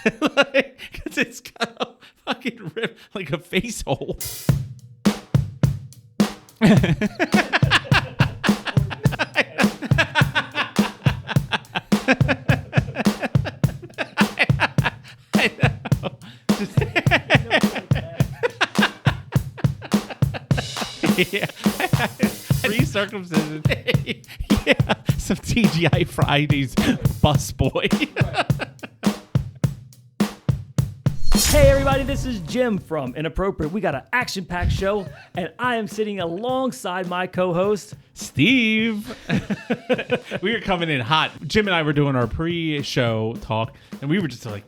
Because it's got a fucking rip, like a face hole. Yeah. Free circumcision. Yeah. Some TGI Fridays busboy. Hey everybody, this is Jim from Inappropriate. We got an action-packed show, and I am sitting alongside my co-host, Steve. We were coming in hot. Jim and I were doing our pre-show talk, and we were just like,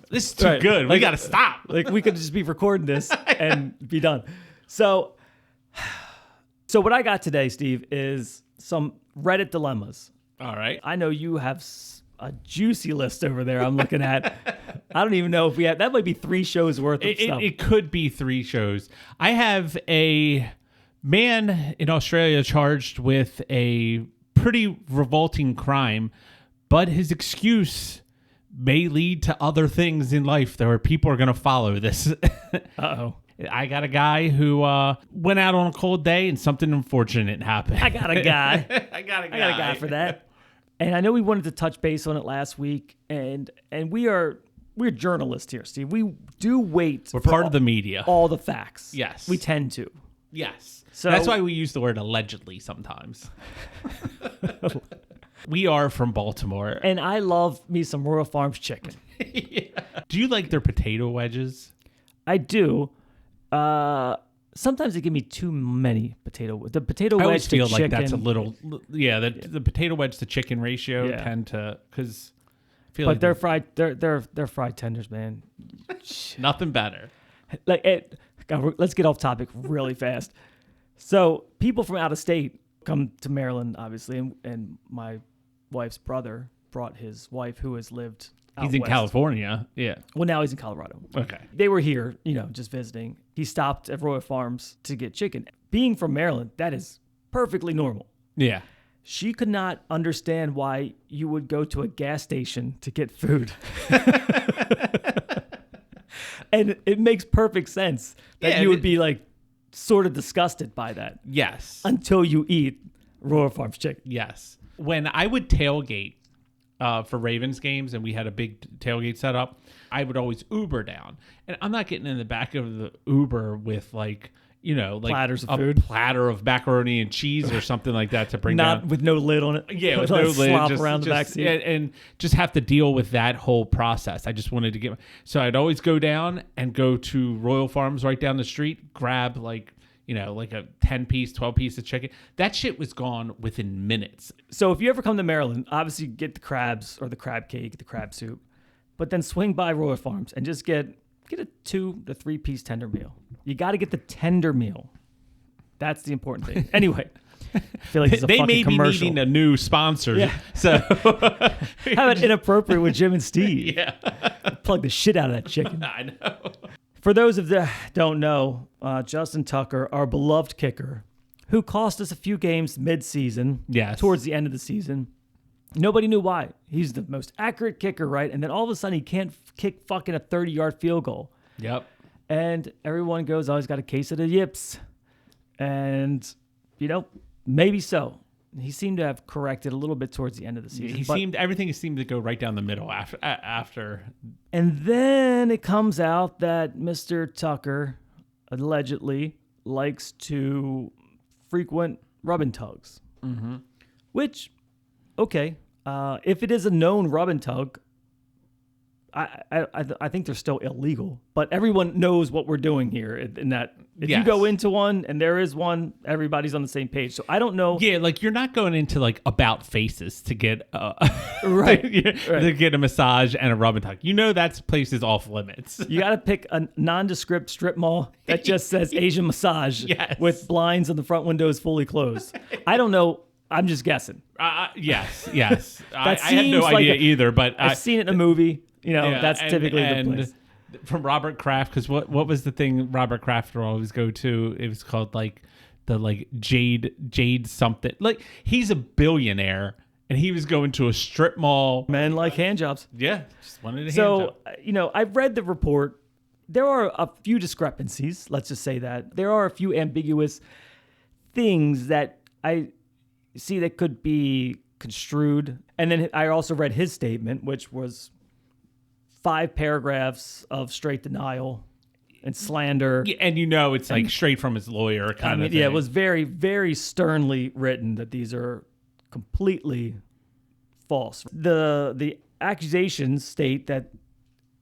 this is too good. We got to stop. Like, we could just be recording this and be done. So what I got today, Steve, is some Reddit dilemmas. All right. I know you have a juicy list over there I'm looking at. I don't even know if we have, that might be 3 shows worth of stuff. It could be 3 shows. I have a man in Australia charged with a pretty revolting crime, but his excuse may lead to other things in life that where people are going to follow this. Uh-oh. I got a guy who went out on a cold day and something unfortunate happened. I got a guy. I got a guy for that. And I know we wanted to touch base on it last week, and we're journalists here, Steve. We do wait. We're part of the media. All the facts. Yes. We tend to. Yes. So that's why we use the word allegedly sometimes. We are from Baltimore. And I love me some Royal Farms chicken. Yeah. Do you like their potato wedges? I do. Sometimes they give me too many the potato wedge. I always feel to like chicken, that's a little, the potato wedge to chicken ratio tend to, because I feel like they're fried. They're fried tenders, man. Nothing better. God, let's get off topic really fast. So people from out of state come to Maryland, obviously, and my wife's brother brought his wife, who has lived out He's in west. California. Yeah. Well, now he's in Colorado. Okay. They were here, just visiting. He stopped at Royal Farms to get chicken. Being from Maryland, that is perfectly normal. Yeah. She could not understand why you would go to a gas station to get food. And it makes perfect sense that you would be like sort of disgusted by that. Yes. Until you eat Royal Farms chicken. Yes. When I would tailgate for Ravens games and we had a big tailgate set up, I would always Uber down. And I'm not getting in the back of the Uber with platters of a food. Platter of macaroni and cheese or something like that to bring Not down. with no lid on it. Yeah, with no lid. Slop around the back seat. And just have to deal with that whole process. I just wanted to get... So I'd always go down and go to Royal Farms right down the street, grab like a 10-piece, 12-piece of chicken. That shit was gone within minutes. So if you ever come to Maryland, obviously get the crabs or the crab cake, the crab soup, but then swing by Royal Farms and just get a 2 to 3-piece tender meal. You got to get the tender meal. That's the important thing. Anyway, I feel like it's a they fucking may be commercial. needing a new sponsor. Yeah. So how about Inappropriate with Jim and Steve? Yeah. Plug the shit out of that chicken. I know. For those of that don't know, Justin Tucker, our beloved kicker, who cost us a few games mid-season, towards the end of the season, nobody knew why. He's the most accurate kicker, right? And then all of a sudden he can't kick fucking a 30-yard field goal. Yep. And everyone goes, oh, he's got a case of the yips. And, maybe so. He seemed to have corrected a little bit towards the end of the season. Everything seemed to go right down the middle after. And then it comes out that Mr. Tucker allegedly likes to frequent rub and tugs. Mm-hmm. Which, okay, if it is a known rub and tug, I think they're still illegal. But everyone knows what we're doing here. In that, if you go into one and there is one, everybody's on the same page. So I don't know. Yeah, like you're not going into like About Faces to get right to get a massage and a rub and tug. That place is off limits. You got to pick a nondescript strip mall that just says Asian massage with blinds and the front windows fully closed. I don't know. I'm just guessing. Yes. I have no idea either, but I've seen it in a movie. That's typically the place. From Robert Kraft, because what was the thing Robert Kraft would always go to? It was called like the Jade something. Like he's a billionaire and he was going to a strip mall. Men like hand jobs. Yeah, just wanted a hand job. So, I've read the report. There are a few discrepancies. Let's just say that. There are a few ambiguous things that I see that could be construed. And then I also read his statement, which was 5 paragraphs of straight denial and slander. Yeah, and it's like straight from his lawyer kind of thing. Yeah, it was very, very sternly written that these are completely false. The accusations state that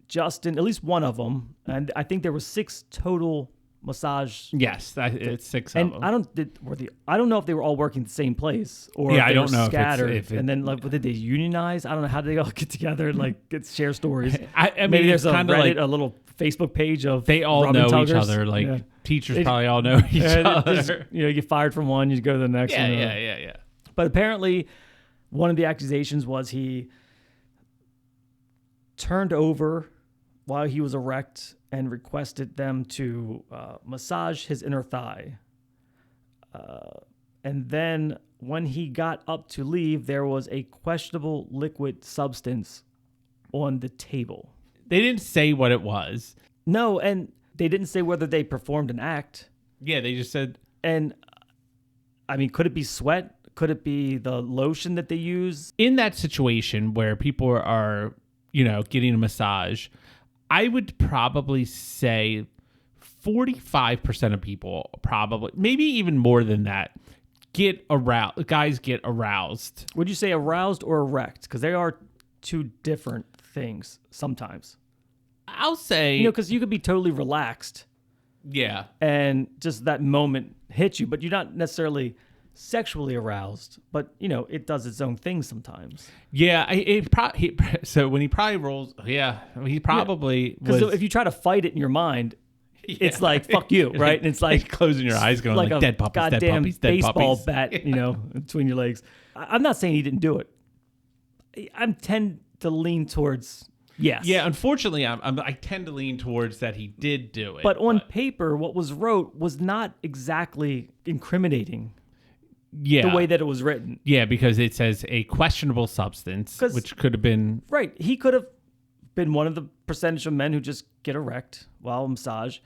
Justin, at least one of them, and I think there was 6 total massage. Yes, it's 6 of them. I don't know if they were all working at the same place or yeah, if they I don't were know scattered. if and then did they unionize? I don't know how did they all get together and share stories. I mean, maybe there's a Reddit, a little Facebook page of they all know each other. Teachers probably all know each other. You get fired from one, you go to the next one. Yeah. But apparently, one of the accusations was he turned over while he was erect and requested them to massage his inner thigh. And then when he got up to leave, there was a questionable liquid substance on the table. They didn't say what it was. No, and they didn't say whether they performed an act. Yeah, they just said... And, I mean, could it be sweat? Could it be the lotion that they use? In that situation where people are, getting a massage... I would probably say 45% of people, probably, maybe even more than that, get aroused. Guys get aroused. Would you say aroused or erect? Because they are 2 different things sometimes. I'll say... because you could be totally relaxed. Yeah. And just that moment hits you, but you're not necessarily sexually aroused, but it does its own thing sometimes. Yeah, so when he probably rolls, he probably because if you try to fight it in your mind, it's like fuck you, right? And it's like closing your eyes, going like dead puppies, goddamn dead puppies, dead baseball puppies. bat, between your legs. I'm not saying he didn't do it. I tend to lean towards yes. Yeah, unfortunately, I tend to lean towards that he did do it. But on paper, what was wrote was not exactly incriminating. Yeah. The way that it was written. Yeah, because it says a questionable substance, which could have been... Right. He could have been one of the percentage of men who just get erect while massage.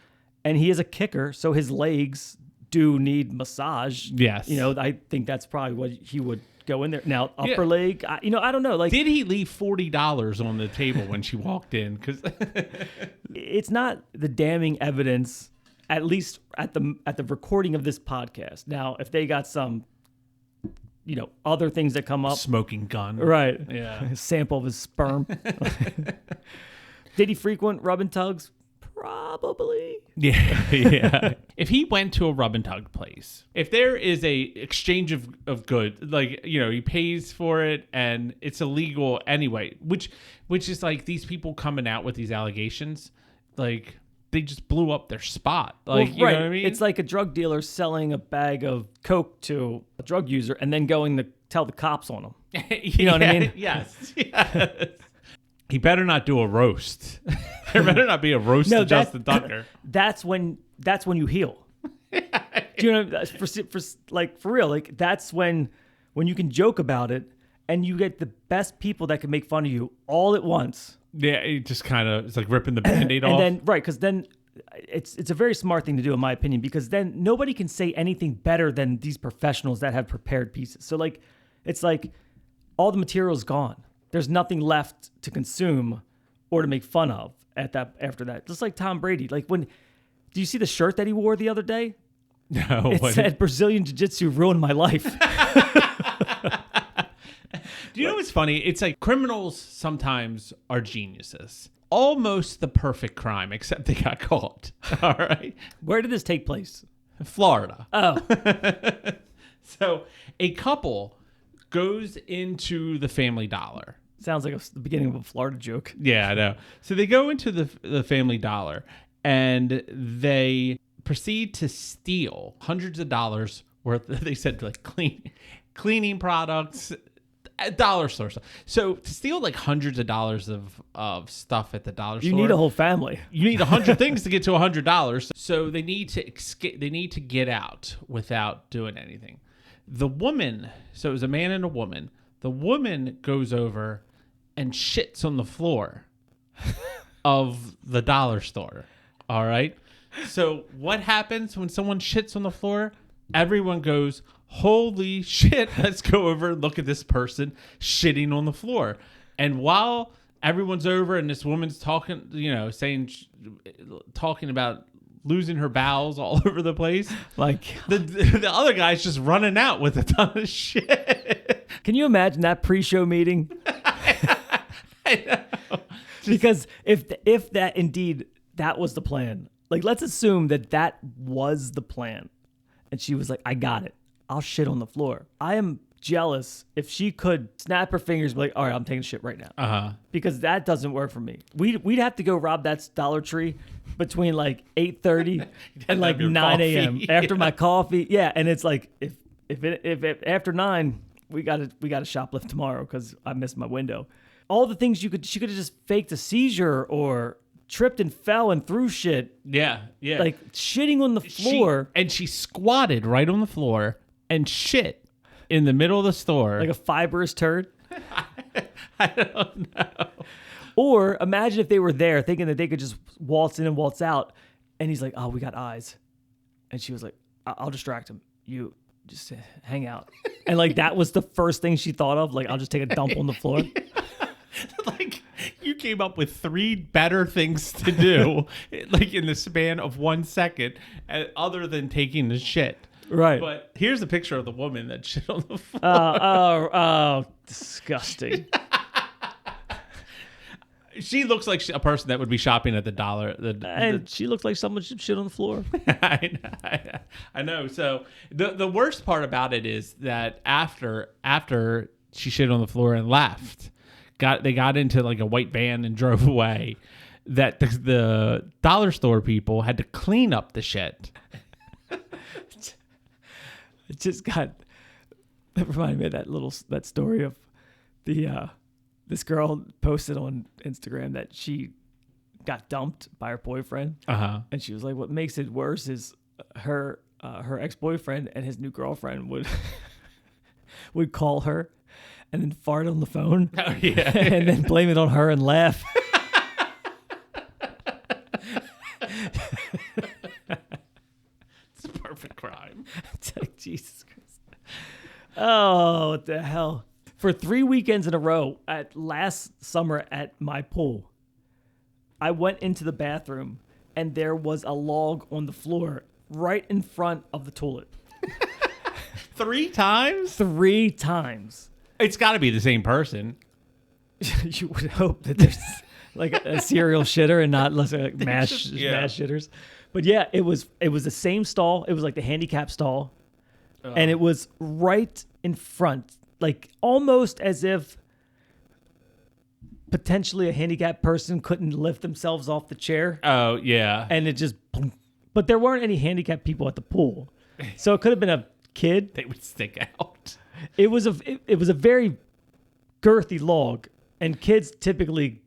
And he is a kicker, so his legs do need massage. Yes. I think that's probably what he would go in there. Now, upper leg, I don't know. Did he leave $40 on the table when she walked in? Because it's not the damning evidence, at least at the recording of this podcast. Now, if they got some... other things that come up. Smoking gun. Right. Yeah. Sample of his sperm. Did he frequent rub and tugs? Probably. Yeah. If he went to a rub and tug place, if there is a exchange of goods, he pays for it and it's illegal anyway, which is like these people coming out with these allegations, like... They just blew up their spot. You know what I mean? It's like a drug dealer selling a bag of Coke to a drug user and then going to tell the cops on them. You know what I mean? Yes. He better not do a roast. There better not be a roast to Justin Tucker. That's when you heal. Do you know, for real, that's when you can joke about it and you get the best people that can make fun of you all at once. Yeah, it just kind of, it's like ripping the Band-Aid off. And then, right, because then it's a very smart thing to do, in my opinion, because then nobody can say anything better than these professionals that have prepared pieces. So, it's like all the material is gone. There's nothing left to consume or to make fun of after that. Just like Tom Brady. Do you see the shirt that he wore the other day? No. It said, Brazilian Jiu-Jitsu ruined my life. Do you know what's funny? It's like criminals sometimes are geniuses. Almost the perfect crime, except they got caught. All right. Where did this take place? Florida. Oh. So a couple goes into the Family Dollar. Sounds like the beginning of a Florida joke. Yeah, I know. So they go into the Family Dollar and they proceed to steal hundreds of dollars worth, they said, cleaning products, dollar store stuff. So to steal hundreds of dollars of stuff at the dollar store, you need a whole family. You need 100 things to get to $100. So they need to escape. They need to get out without doing anything. The woman, so it was a man and a woman. The woman goes over and shits on the floor of the dollar store. All right. So what happens when someone shits on the floor? Everyone goes, holy shit, let's go over and look at this person shitting on the floor. And while everyone's over and this woman's talking, talking about losing her bowels all over the place, like the other guy's just running out with a ton of shit. Can you imagine that pre-show meeting? I know. Because if that indeed that was the plan, like let's assume that was the plan, and she was like, I got it, I'll shit on the floor. I am jealous if she could snap her fingers and be like, all right, I'm taking shit right now. Because that doesn't work for me. We'd have to go rob that Dollar Tree between like 8:30 and like 9 a.m. after my coffee. Yeah, and it's like if after 9 we got to shoplift tomorrow because I missed my window. All the things she could have just faked a seizure or tripped and fell and threw shit. Yeah. Like shitting on the floor. She squatted right on the floor and shit in the middle of the store. Like a fibrous turd. I don't know. Or imagine if they were there thinking that they could just waltz in and waltz out. And he's like, oh, we got eyes. And she was like, I'll distract him. You just hang out. And like that was the first thing she thought of. Like, I'll just take a dump on the floor. Like you came up with 3 better things to do like in the span of 1 second other than taking the shit. Right. But here's a picture of the woman that shit on the floor. Oh, disgusting. She looks like a person that would be shopping at the dollar. And she looks like someone should shit on the floor. I know. So the worst part about it is that after she shit on the floor and left, they got into like a white van and drove away, that the dollar store people had to clean up the shit. It just that reminded me of that story of this girl posted on Instagram that she got dumped by her boyfriend. And she was like, what makes it worse is her ex-boyfriend and his new girlfriend would call her and then fart on the phone. Oh, yeah. And then blame it on her and laugh. It's a perfect crime. It's like, Jesus Christ. Oh, what the hell. For 3 weekends in a row last summer at my pool, I went into the bathroom and there was a log on the floor right in front of the toilet. 3 times? 3 times. It's got to be the same person. You would hope that there's like a serial shitter and not like mass shitters. But yeah, it was the same stall. It was like the handicap stall. And it was right in front, like almost as if potentially a handicapped person couldn't lift themselves off the chair. Oh, yeah. And it just, but there weren't any handicapped people at the pool. So it could have been a kid. They would stick out. It was a very girthy log, and kids typically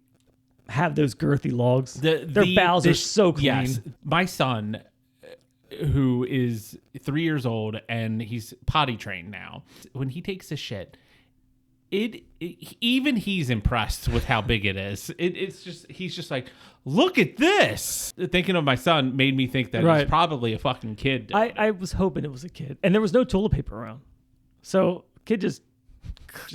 have those girthy logs. Their bowels are so clean. Yes. My son, who is 3 years old and he's potty trained now, when he takes a shit, even he's impressed with how big it is. He's just like, look at this. Thinking of my son made me think that it's probably a fucking kid. I was hoping it was a kid, and there was no toilet paper around, so kid just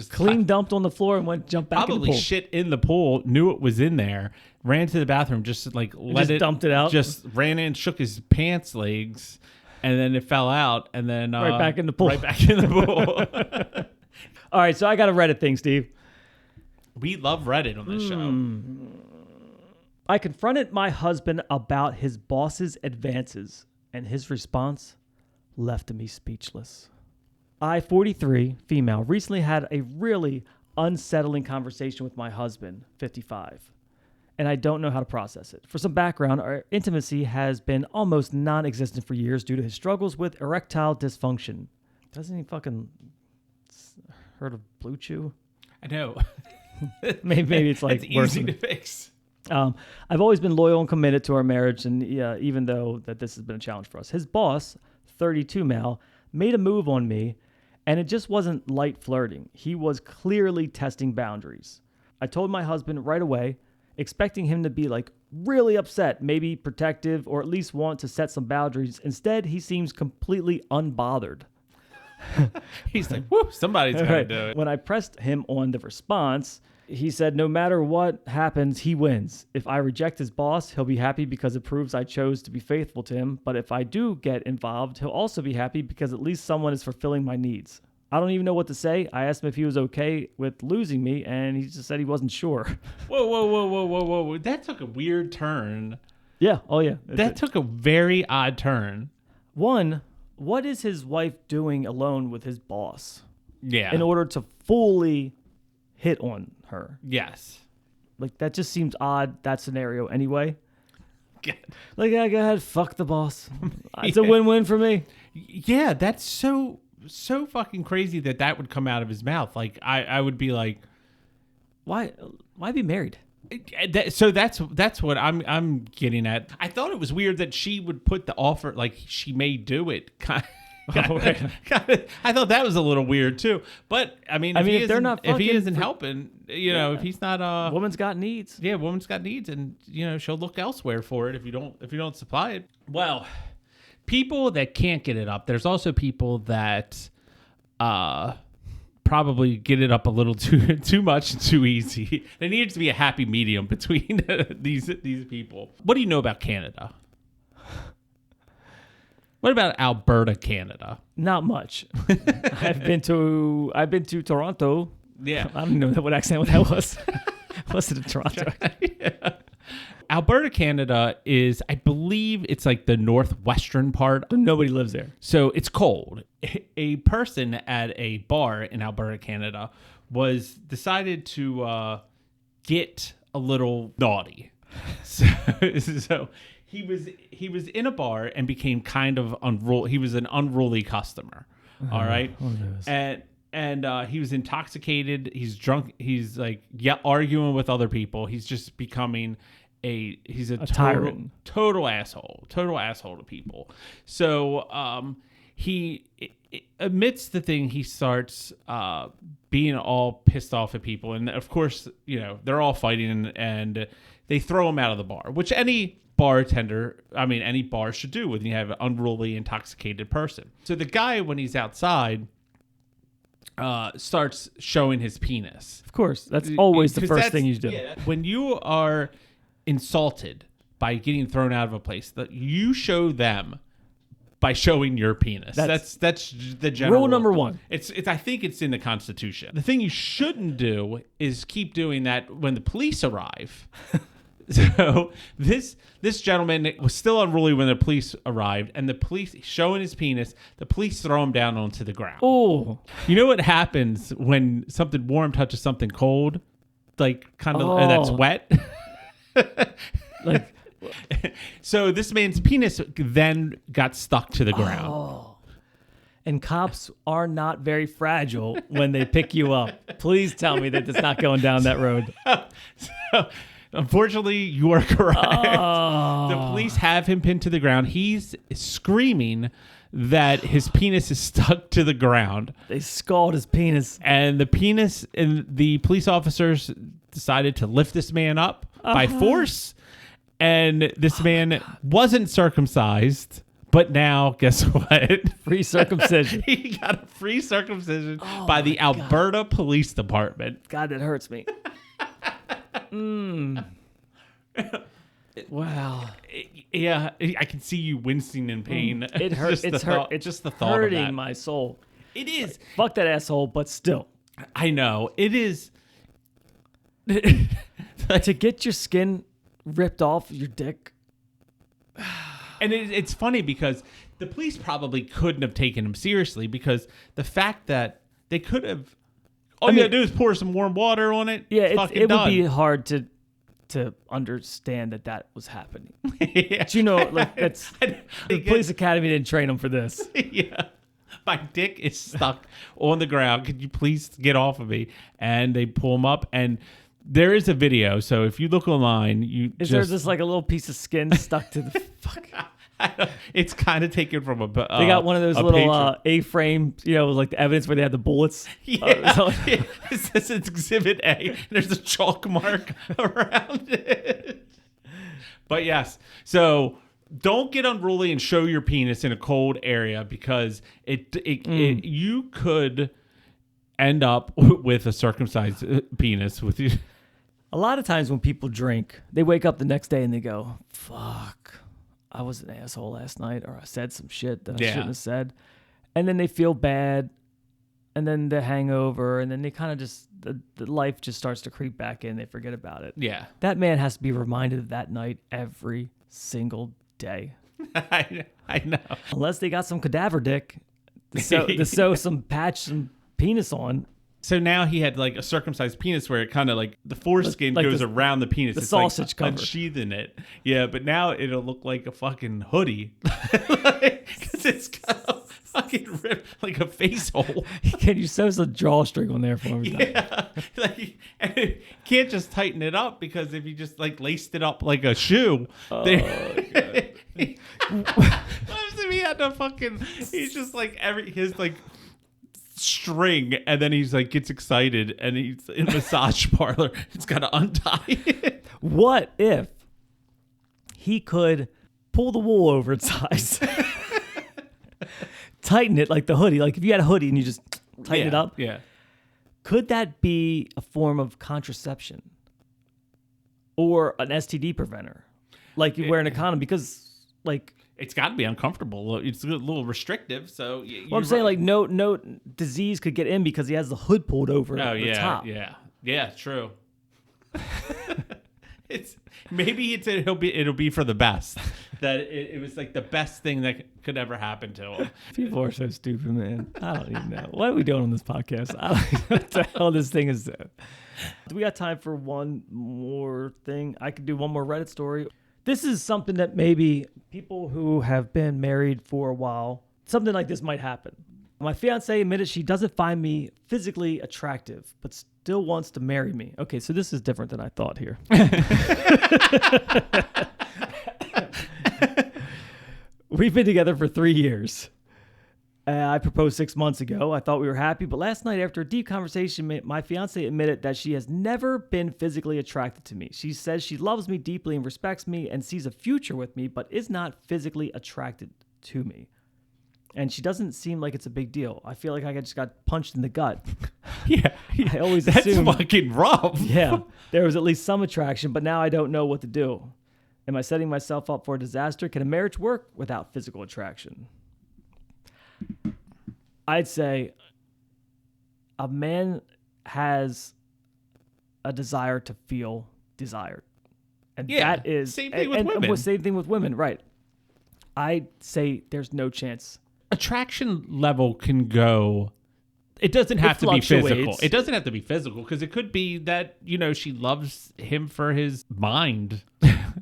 clean dumped on the floor and jumped back in the pool. Probably shit in the pool, knew it was in there, ran to the bathroom, just like dumped it out, just ran in, shook his pants legs, and then it fell out, and then right back in the pool. Right back in the pool. All right, so I got a Reddit thing, Steve. We love Reddit on this show. I confronted my husband about his boss's advances, and his response left me speechless. I, 43, female, recently had a really unsettling conversation with my husband, 55, and I don't know how to process it. For some background, our intimacy has been almost non-existent for years due to his struggles with erectile dysfunction. Doesn't he fucking heard of Blue Chew? I know. maybe it's like it's easy to fix. I've always been loyal and committed to our marriage, and even though that this has been a challenge for us. His boss, 32 male, made a move on me And it just wasn't light flirting. He was clearly testing boundaries. I told my husband right away, expecting him to be like really upset, maybe protective, or at least want to set some boundaries. Instead, he seems completely unbothered. He's like, whoo, somebody's got to do it. When I pressed him on the response, he said, no matter what happens, he wins. If I reject his boss, he'll be happy because it proves I chose to be faithful to him. But if I do get involved, he'll also be happy because at least someone is fulfilling my needs. I don't even know what to say. I asked him if he was okay with losing me, and he just said he wasn't sure. Whoa. That took a weird turn. Yeah. Oh, yeah. That took a very odd turn. One, what is his wife doing alone with his boss? Yeah. In order to fully hit on her. Yes. Like, that just seems odd, that scenario anyway. Like, yeah, go ahead, fuck the boss. It's a win-win for me. Yeah, that's so fucking crazy that would come out of his mouth. Like, I would be like, why be married? So that's what I'm getting at. I thought it was weird that she would put the offer, like she may do it. I thought that was a little weird too. But I mean, if he isn't helping, if he's not, woman's got needs. Yeah, woman's got needs, and she'll look elsewhere for it if you don't supply it. Well, people that can't get it up. There's also people that probably get it up a little too much and too easy. There needs to be a happy medium between these people. What do you know about Canada? What about Alberta, Canada? Not much. I've been to Toronto. Yeah. I don't even know what accent that was. Was it in Toronto? Yeah. Alberta, Canada is, I believe it's like the northwestern part. Nobody lives there. So it's cold. A person at a bar in Alberta, Canada decided to get a little naughty. So he was in a bar and became kind of unruly. He was an unruly customer. All right. And he was intoxicated. He's drunk. He's like arguing with other people. He's just becoming a tyrant, total asshole to people. So he amidst the thing, he starts being all pissed off at people, and of course they're all fighting, and they throw him out of the bar, which any bar should do when you have an unruly, intoxicated person. So the guy, when he's outside, starts showing his penis. Of course, that's always the first thing you do. Yeah, when you are insulted by getting thrown out of a place, that you show them by showing your penis. That's the general rule number one. It's I think it's in the Constitution. The thing you shouldn't do is keep doing that when the police arrive. So this gentleman was still unruly when the police arrived, and the police showing his penis, the police throw him down onto the ground. Oh, you know what happens when something warm touches something cold, like kind of that's wet. Like, so this man's penis then got stuck to the ground. Oh. And cops are not very fragile when they pick you up. Please tell me that it's not going down that road. So, unfortunately, you are correct. Oh. The police have him pinned to the ground. He's screaming that his penis is stuck to the ground. They scalded his penis. And the police officers decided to lift this man up by force. And this man wasn't circumcised. But now, guess what? Free circumcision. He got a free circumcision by the Alberta Police Department. God, that hurts me. Wow. Yeah, I can see you wincing in pain. It hurts. It's just the thought hurting of that. my soul. It is. Like, fuck that asshole, but still. I know. It is. To get your skin ripped off your dick. And it's funny because the police probably couldn't have taken him seriously, because the fact that they could have, you gotta do is pour some warm water on it. Yeah, it would be hard to understand that was happening. Yeah. But like that's the police academy didn't train them for this. Yeah. My dick is stuck on the ground. Could you please get off of me? And they pull him up, and there is a video. So if you look online, there just like a little piece of skin stuck to the fuck? It's kind of taken from a. They got one of those little A-frame, like the evidence where they had the bullets. Yeah, it says it's Exhibit A. There's a chalk mark around it. But yes, so don't get unruly and show your penis in a cold area because you could end up with a circumcised penis with you. A lot of times when people drink, they wake up the next day and they go, "Fuck, I was an asshole last night, or I said some shit that I shouldn't have said," and then they feel bad, and then the hangover, and then they kind of just the life just starts to creep back in. They forget about it. Yeah, that man has to be reminded of that night every single day. I know. Unless they got some cadaver dick to sew some patch, some penis on. So now he had like a circumcised penis where it kind of like the foreskin goes around the penis. The it's sausage cover. Unsheathing it. Yeah, but now it'll look like a fucking hoodie. Because it's got a fucking rip, like a face hole. Can you sew some drawstring on there for me? Yeah. And you can't just tighten it up because if you just like laced it up like a shoe. Oh, God. He had to fucking, he's just like his like string, and then he's like gets excited and he's in a massage parlor. It's got to untie it. What if he could pull the wool over its eyes, tighten it like the hoodie, like if you had a hoodie and you just tighten it up? Yeah. Could that be a form of contraception or an STD preventer? Like you wear an condom because like it's got to be uncomfortable. It's a little restrictive. So I'm saying like no disease could get in because he has the hood pulled over the top. Yeah, true. It'll be for the best. That it was like the best thing that could ever happen to him. People are so stupid, man. I don't even know. What are we doing on this podcast? I don't even know what the hell this thing is. Do we got time for one more thing? I could do one more Reddit story. This is something that maybe people who have been married for a while, something like this might happen. My fiance admitted she doesn't find me physically attractive, but still wants to marry me. Okay, so this is different than I thought here. We've been together for 3 years. I proposed 6 months ago. I thought we were happy, but last night after a deep conversation, my fiance admitted that she has never been physically attracted to me. She says she loves me deeply and respects me and sees a future with me, but is not physically attracted to me. And she doesn't seem like it's a big deal. I feel like I just got punched in the gut. Yeah. I always That's assumed, fucking rough. Yeah. There was at least some attraction, but now I don't know what to do. Am I setting myself up for a disaster? Can a marriage work without physical attraction? I'd say a man has a desire to feel desired. And that is... Same thing with women. Same thing with women, right. I'd say there's no chance. Attraction level can go... It doesn't have to be physical. It doesn't have to be physical because it could be that, she loves him for his mind.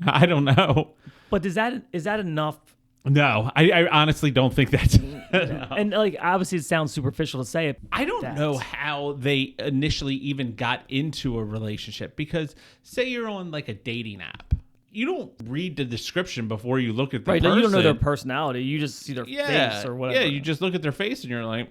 I don't know. But is that enough? No, I honestly don't think that's... No. And obviously it sounds superficial to say it. I don't know how they initially even got into a relationship because say you're on like a dating app. You don't read the description before you look at the person. You don't know their personality. You just see their face or whatever. Yeah, you just look at their face and you're like,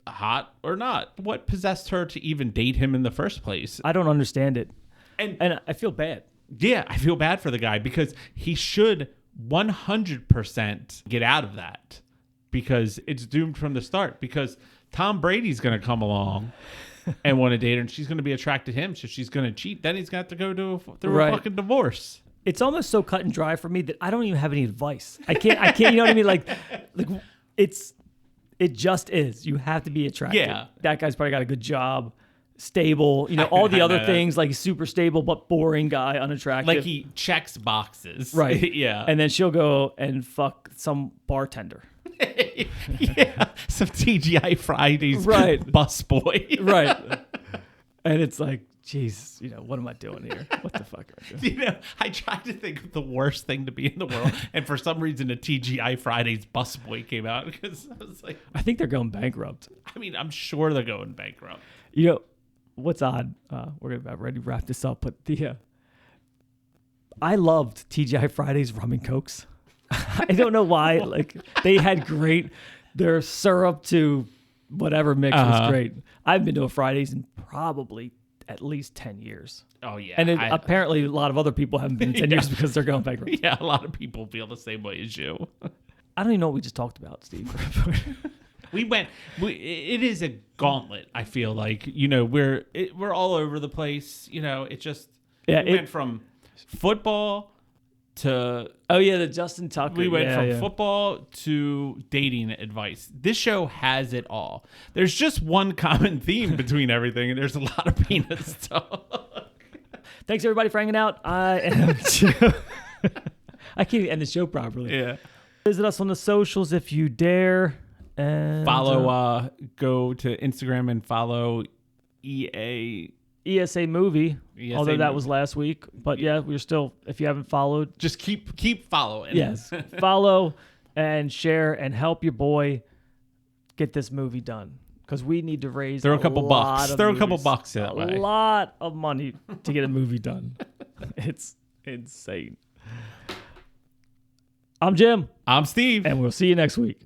hot or not. What possessed her to even date him in the first place? I don't understand it. And I feel bad. Yeah, I feel bad for the guy because he should 100% get out of that because it's doomed from the start because Tom Brady's going to come along and want to date her and she's going to be attracted to him. So she's going to cheat. Then he's going to have to go through a fucking divorce. It's almost so cut and dry for me that I don't even have any advice. I can't, you know what I mean? Like it just is. You have to be attracted. Yeah. That guy's probably got a good job, stable, all the other things, like super stable but boring guy, unattractive. Like he checks boxes. Right. Yeah. And then she'll go and fuck some bartender. Yeah. Some TGI Fridays bus boy. Right. And it's like, geez, what am I doing here? What the fuck am I doing? I tried to think of the worst thing to be in the world, and for some reason, a TGI Fridays busboy came out because I was like, I think they're going bankrupt. I mean, I'm sure they're going bankrupt. What's odd? We're gonna ready to wrap this up, but I loved TGI Fridays rum and cokes. I don't know why. Like they had great. Their syrup to whatever mix was great. I've been to a Fridays in probably at least 10 years. Oh, yeah. And apparently a lot of other people haven't been in 10 years because they're going bankrupt. Yeah, a lot of people feel the same way as you. I don't even know what we just talked about, Steve. It is a gauntlet, I feel like. You know, we're all over the place. You know, it just went from football to... Oh, yeah, the Justin Tucker. We went from football to dating advice. This show has it all. There's just one common theme between everything, and there's a lot of penis talk. Thanks, everybody, for hanging out. I am Joe. I can't even end the show properly. Yeah. Visit us on the socials if you dare. And follow, go to Instagram and follow ESA movie, although that was last week. But yeah, we're still, if you haven't followed, just keep following. Yes. Follow and share and help your boy get this movie done. Because we need to raise a couple bucks. Throw a couple bucks that way. A lot of money to get a movie done. It's insane. I'm Jim. I'm Steve. And we'll see you next week.